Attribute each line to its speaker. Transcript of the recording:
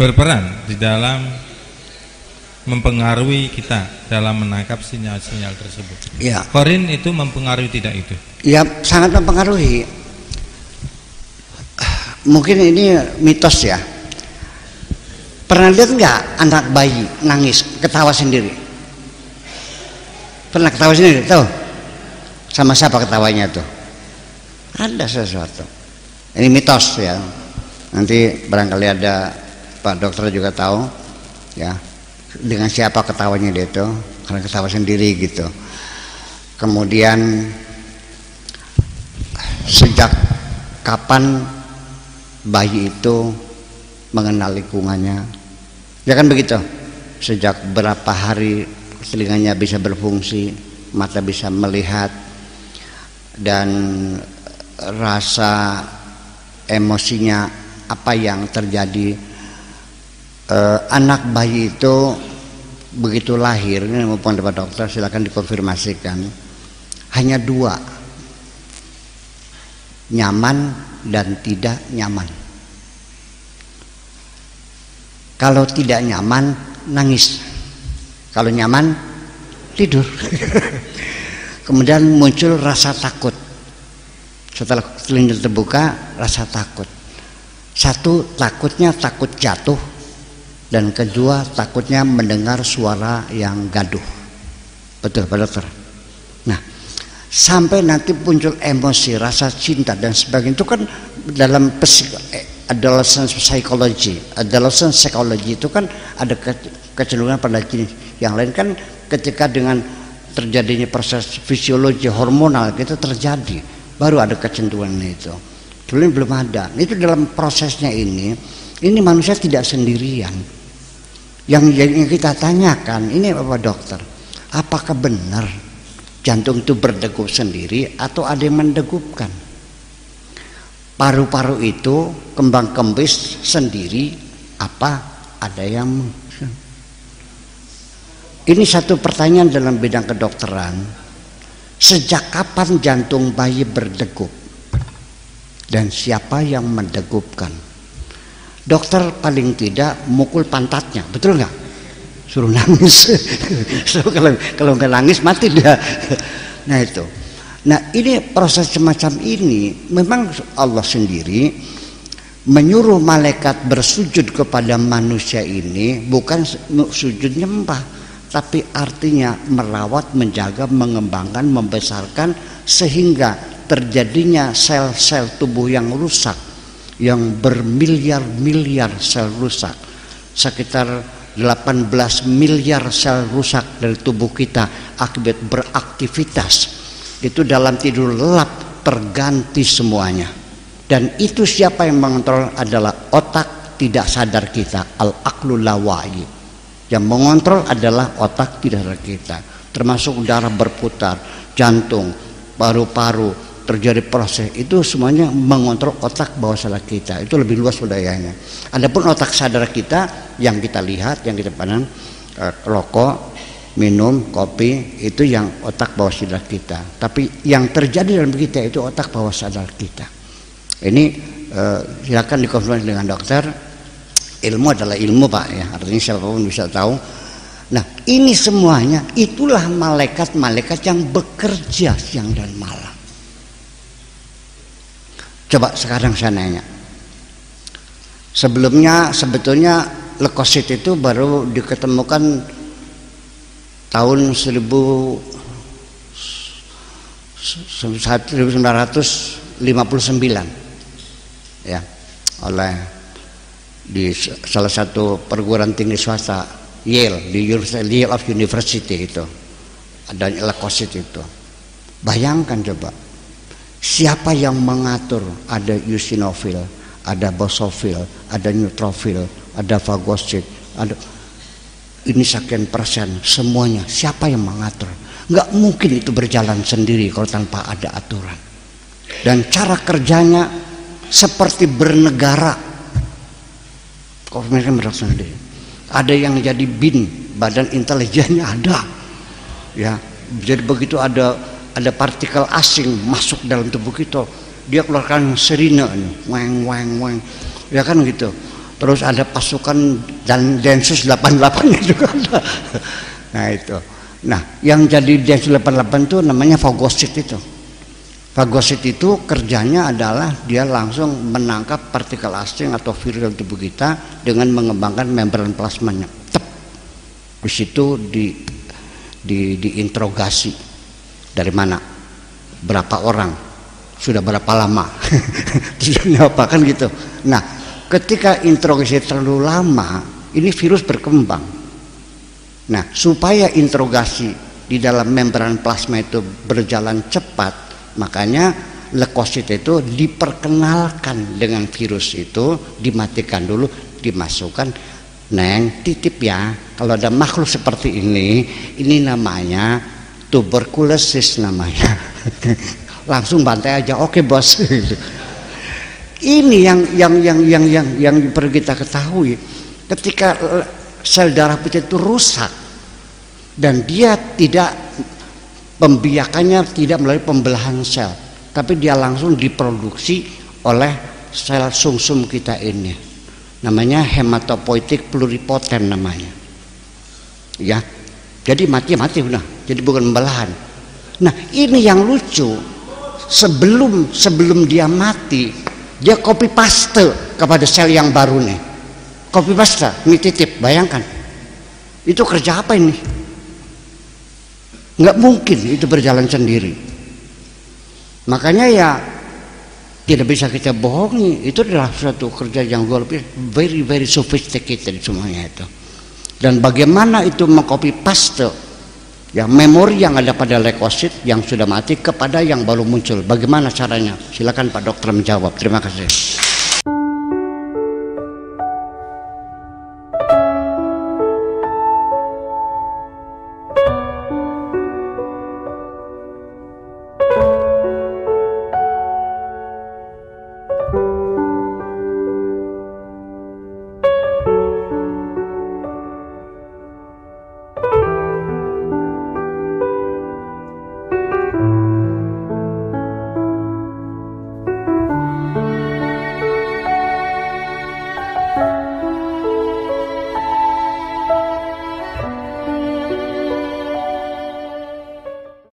Speaker 1: berperan di dalam mempengaruhi kita dalam menangkap sinyal-sinyal tersebut.
Speaker 2: Ya.
Speaker 1: Korin itu mempengaruhi tidak itu?
Speaker 2: Ya, sangat mempengaruhi. Mungkin ini mitos ya. Pernah lihat nggak anak bayi nangis ketawa sendiri? Pernah ketawa sendiri? Tahu? Sama siapa ketawanya tuh? Ada sesuatu. Ini mitos ya. Nanti barangkali ada Pak Dokter juga tahu ya. Dengan siapa ketawanya dia itu? Karena ketawa sendiri gitu. Kemudian sejak kapan bayi itu mengenal lingkungannya? Ya kan begitu. Sejak berapa hari telinganya bisa berfungsi, mata bisa melihat, dan rasa emosinya apa yang terjadi. Anak bayi itu begitu lahir, ini maupun Pak Dokter silakan dikonfirmasikan, hanya dua, nyaman dan tidak nyaman. Kalau tidak nyaman nangis, kalau nyaman tidur. Kemudian muncul rasa takut. Setelah telinga terbuka, rasa takut. Satu, takutnya takut jatuh, dan kedua takutnya mendengar suara yang gaduh. Betul Pak Dokter? Nah, sampai nanti muncul emosi, rasa cinta dan sebagainya, itu kan dalam adolescent psychology. Adolescent psychology itu kan ada kecenderungan pada jenis. Yang lain kan ketika dengan terjadinya proses fisiologi hormonal itu terjadi, baru ada kecenderungan itu. Dulu belum ada. Itu dalam prosesnya ini manusia tidak sendirian. Yang kita tanyakan ini Bapak Dokter, apakah benar jantung itu berdegup sendiri atau ada yang mendegupkan? Paru-paru itu kembang kempis sendiri apa ada yang? Ini satu pertanyaan dalam bidang kedokteran. Sejak kapan jantung bayi berdegup? Dan siapa yang mendegupkan? Dokter paling tidak mukul pantatnya, betul nggak? Suruh nangis. Kalau nggak nangis mati dia. Nah itu. Nah ini proses semacam ini memang Allah sendiri menyuruh malaikat bersujud kepada manusia ini, bukan sujud nyembah, tapi artinya merawat, menjaga, mengembangkan, membesarkan, sehingga terjadinya sel-sel tubuh yang rusak, yang bermiliar-miliar sel rusak, sekitar 18 miliar sel rusak dari tubuh kita akibat beraktivitas. Itu dalam tidur lelap terganti semuanya. Dan itu siapa yang mengontrol? Adalah otak tidak sadar kita, al-aqlul lawa'i. Yang mengontrol adalah otak tidak sadar kita, termasuk darah berputar, jantung, paru-paru, terjadi proses itu semuanya mengontrol otak bawah sadar kita. Itu lebih luas wilayahnya. Adapun otak sadar kita yang kita lihat, yang kita pandang, rokok, minum, kopi, itu yang otak bawah sadar kita. Tapi yang terjadi dalam kita itu otak bawah sadar kita. Ini silakan dikonfirmasi dengan dokter. Ilmu adalah ilmu Pak ya, artinya siapapun bisa tahu. Nah ini semuanya itulah malaikat-malaikat yang bekerja siang dan malam. Coba sekarang saya nanya, sebelumnya sebetulnya leukosit itu baru diketemukan tahun 1959 ya, oleh di salah satu perguruan tinggi swasta Yale, di Yale of University itu ada leukosit itu. Bayangkan coba, siapa yang mengatur? Ada eosinofil, ada basofil, ada neutrofil, ada fagosit, ada ini sekian persen, semuanya siapa yang mengatur? Nggak mungkin itu berjalan sendiri kalau tanpa ada aturan. Dan cara kerjanya seperti bernegara. Ada yang jadi BIN, badan intelijennya ada, ya. Jadi begitu ada partikel asing masuk dalam tubuh kita, dia keluarkan sirine, weng weng weng, ya kan gitu. Terus ada pasukan dan Densus 88 juga ada. Nah itu. Nah yang jadi Densus 88 itu namanya fagosit itu. Fagosit itu kerjanya adalah dia langsung menangkap partikel asing atau virus dalam tubuh kita dengan mengembangkan membran plasmanya. Tep. Di situ diinterogasi. Dari mana? Berapa orang? Sudah berapa lama? Tujuannya apa kan gitu. Nah, ketika interogasi terlalu lama, ini virus berkembang. Nah, supaya interogasi di dalam membran plasma itu berjalan cepat, makanya leukosit itu diperkenalkan dengan virus itu, dimatikan dulu, dimasukkan. Neng, titip ya, kalau ada makhluk seperti ini namanya tuberkulosis namanya. Langsung bantai aja, oke bos. Ini yang perlu kita ketahui. Ketika sel darah putih itu rusak dan dia tidak, pembiakannya tidak melalui pembelahan sel, tapi dia langsung diproduksi oleh sel sumsum kita ini. Namanya hematopoietik pluripoten namanya. Ya. Jadi mati udah. Jadi bukan pembelahan. Nah, ini yang lucu. Sebelum dia mati, dia copy paste kepada sel yang baru nih. Copy paste, ini titip, bayangkan. Itu kerja apa ini? Nggak mungkin itu berjalan sendiri. Makanya ya tidak bisa kita bohongi, itu adalah suatu kerja yang luar biasa, very sophisticated semuanya itu. Dan bagaimana itu mengcopy paste ya memori yang ada pada leukosit yang sudah mati kepada yang baru muncul, bagaimana caranya? Silakan Pak Dokter menjawab. Terima kasih.